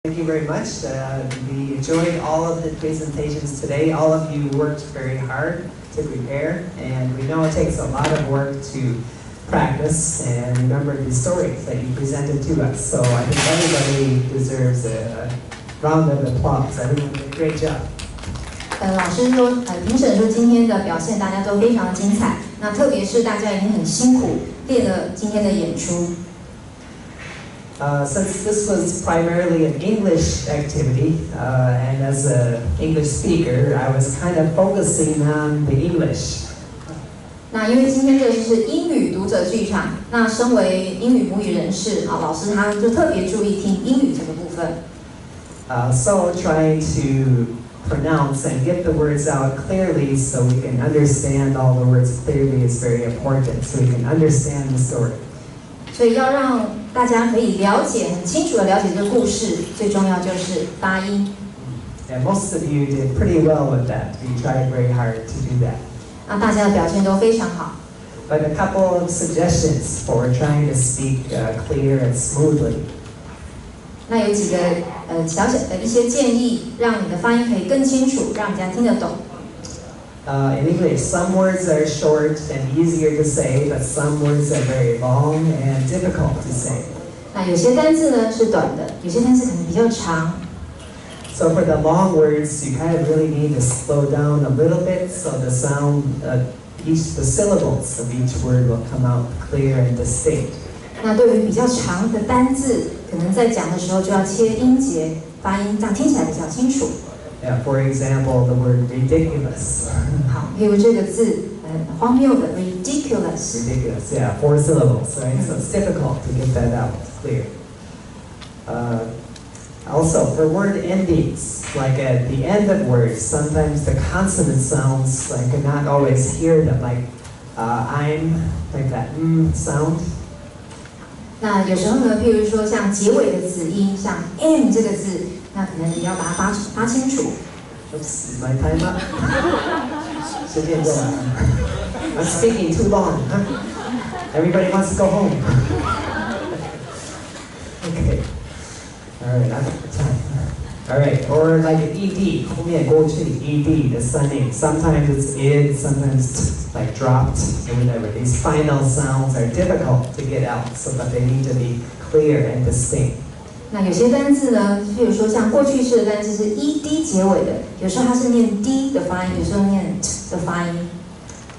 Thank you very much. We enjoyed all of the presentations today. All of you worked very hard to prepare, and we know it takes a lot of work to practice and remember the stories that you presented to us. So I think everybody deserves a round of applause. Everyone did a great job. 老师说，评审说今天的表现大家都非常精彩。那特别是大家已经很辛苦练了今天的演出。Since this was primarily an English activity, and as an English speaker, I was kind of focusing on the English. 那因为今天这个就是英语读者剧场，那身为英语母语人士啊，老师他就特别注意听英语这个部分。So trying to pronounce and get the words out clearly so we can understand all the words clearly is very important, so we can understand the story. 所以要让大家可以了解很清楚的了解这个故事，最重要就是发音。And most of you did pretty well with that. You tried very hard to do that. 那大家的表现都非常好。But a couple of suggestions for trying to speak clear and smoothly. 那有几个小小的一些建议，让你的发音可以更清楚，让人家听得懂。In English, some words are short and easier to say, but some words are very long and difficult to say. 那有些单字呢是短的，有些单字可能比较长。So for the long words, you kind of really need to slow down a little bit, so the sound, the syllables of each word will come out clear and distinct. 那对于比较长的单字，可能在讲的时候就要切音节，发音这样听起来比较清楚。Yeah, for example, the word ridiculous. 好，比如这个字，荒谬的 ridiculous. Ridiculous, yeah, 4 syllables, right? So it's difficult to get that out clear. Also, for word endings, like at the end of words, sometimes the consonant sounds like I not always hear them, like I'm, like that sound. 那有时候呢，譬如说像结尾的子音，像 m 这个字，那可能你要把它发清楚。Oops, is my time up? 时间够了。I'm speaking too long. Everybody wants to go home. Okay. All right, I'm out of time. All right, or like an ed, 后面过去 ed, the sunning. Sometimes it's id, sometimes it's like dropped or whatever. These final sounds are difficult to get out, so that they need to be clear and distinct. 那有些单字呢，譬如说像过去式的单字是 ed 结尾的，有时候它是念 d 的发音，有时候念 t 的发音。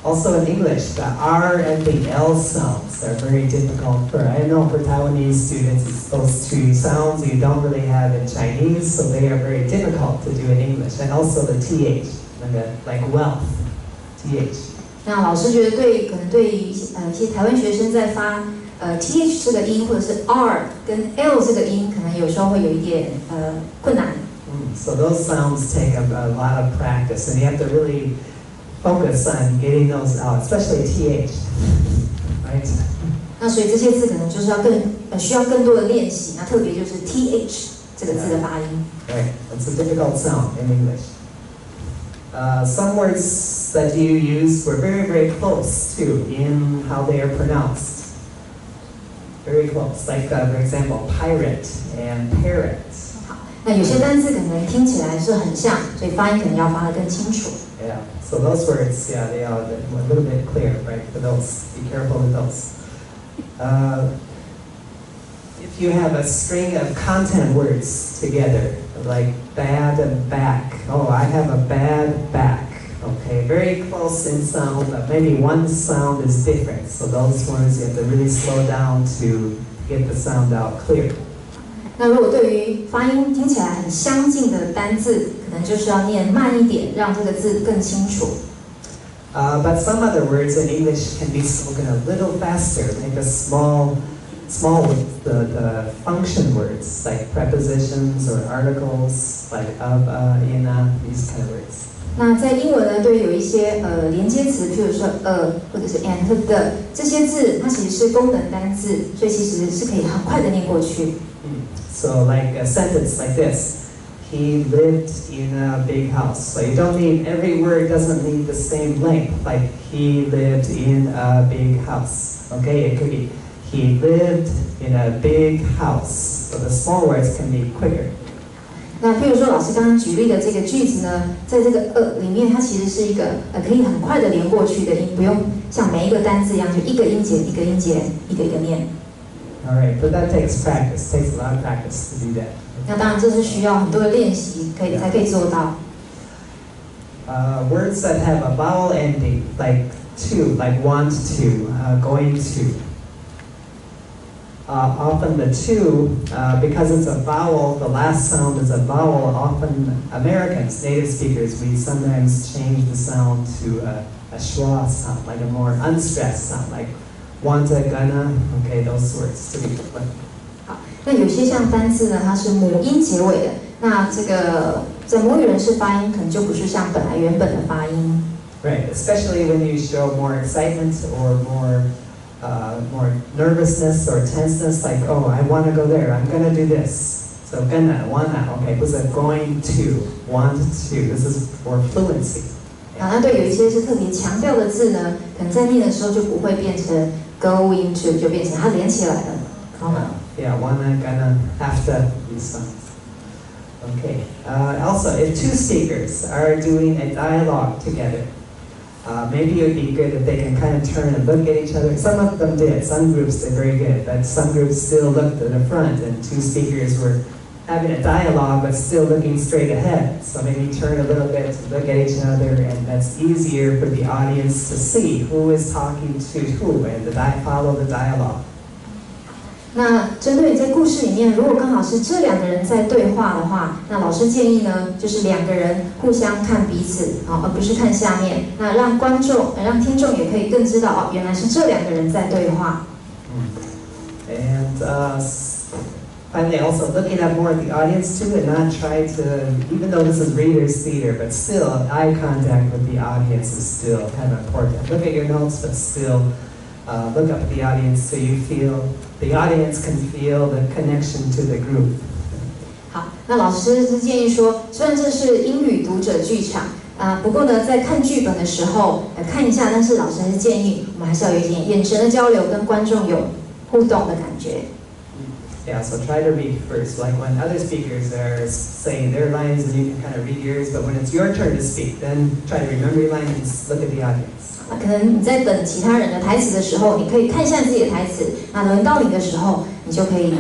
Also in English, the R and the L sounds are very difficult for, I know for Taiwanese students, it's those 2 sounds you don't really have in Chinese, so they are very difficult to do in English. And also the TH, like wealth, TH. 那老师觉得可能对于一些台湾学生在发th 这个音，或者是 r 跟 l 这个音，可能有时候会有一点困难。So those sounds take a lot of practice, and you have to really focus on getting those out, especially TH, right? 那所以这些字可能就是要需要更多的练习，那特别就是 th 这个字的发音。Right, it's a difficult sound in English. Some words that you used were very, very close too in how they are pronounced. Very close, like for example, pirate and parrot. 好，那有些单字可能听起来是很像，所以发音可能要发得更清楚。Yeah, so those words, yeah, they are a little bit clear, right? For those, be careful with those. If you have a string of content words together, like bad and back. Oh, I have a bad back. Okay, very close in sound, but maybe one sound is different. So those ones you have to really slow down to get the sound out clear. 那如果对于发音听起来很相近的单字，可能就是要念慢一点，让这个字更清楚。But some other words in English can be spoken a little faster, like the small words, the function words, like prepositions or articles, like of, in, these kind of words. 那在英文呢，对于有一些连接词，譬如说或者是 and 的这些字，它其实是功能单字，所以其实是可以很快的念过去。So like a sentence like this, he lived in a big house. So you don't need, every word doesn't need the same length, like he lived in a big house. Okay, it could be he lived in a big house. So the small words can be quicker. 那譬如说老师刚刚举例的这个句子呢，在这个里面，它其實是一個可以很快的連過去的音，不用像每一個單字一樣就一個音節一個音節一個一個念。Alright, but that takes practice. Takes a lot of practice to do that. 那當然這是需要很多的練習，才可以做到。Words that have a vowel ending, like to, like want to, going to. Often the to, because it's a vowel, the last sound is a vowel. Often Americans, native speakers, we sometimes change the sound to a schwa sound, like a more unstressed sound, like wanta, gonna, okay, those words to be flipped. 好，那有些像单字呢，它是母音结尾的，那这个在母语人士发音可能就不是像原本的发音。Right, especially when you show more excitement or more nervousness or tenseness, like, oh, I want to go there, I'm going to do this. So, gonna, wanna, okay, 不是 going to, want to, this is for fluency. 那对有一些是特别强调的字呢，可能在念的时候就不会变成 going to， 就变成它连起来了。Yeah, wanna, gonna, have to, these sounds. Okay, also, if two speakers are doing a dialogue together, maybe it would be good if they can kind of turn and look at each other. Some of them did. Some groups did very good, but some groups still looked at the front, and two speakers were having a dialogue but still looking straight ahead. So maybe turn a little bit to look at each other, and that's easier for the audience to see who is talking to who and follow the dialogue. 那针对在故事里面，如果刚好是这两个人在对话的话，那老师建议呢，就是两个人互相看彼此，而不是看下面。那让听众也可以更知道，原来是这两个人在对话。And finally, also looking at more at the audience too, and not try to, even though this is readers' theater, but still eye contact with the audience is still kind of important. Look at your notes, but still look up at the audience so you feel. The audience can feel the connection to the group. 好，那老师是建议说，虽然这是英语读者剧场不过呢，在看剧本的时候看一下，但是老师还是建议我们还是要有一点眼神的交流，跟观众有互动的感觉。Yeah, so try to read first, like when other speakers are saying their lines, and you can kind of read yours. But when it's your turn to speak, then try to remember your lines and look at the audience. 可能你在等其他人的台词的时候，你可以看一下自己的台词。那轮到你的时候，你就可以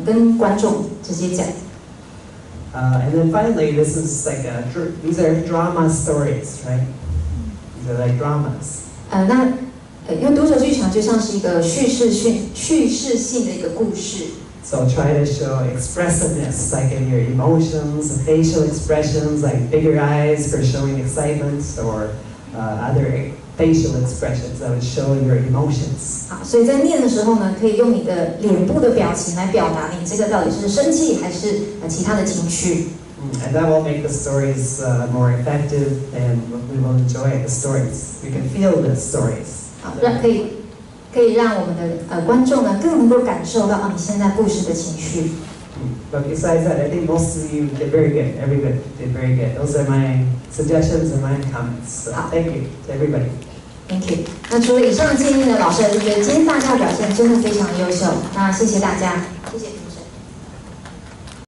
跟观众直接讲。And then finally, this is like these are drama stories, right? These are like dramas. 那因为读者剧场就像是一个叙事性的一个故事。So try to show expressiveness, like in your emotions, facial expressions, like bigger eyes for showing excitement, or other facial expressions that would show your emotions. 好，所以在念的时候呢，可以用你的脸部的表情来表达你这个到底是生气还是其他的情绪。And that will make the stories more effective, and we will enjoy the stories. We can feel the stories. 好，可以让我们的观众呢更能够感受到你现在故事的情绪。But besides that, I think most of you did very good. Everybody did very good. Those are my suggestions and my comments. So thank you to everybody. Thank you. 那除了以上的建议呢，老师还是觉得今天大家表现真的非常优秀。那谢谢大家。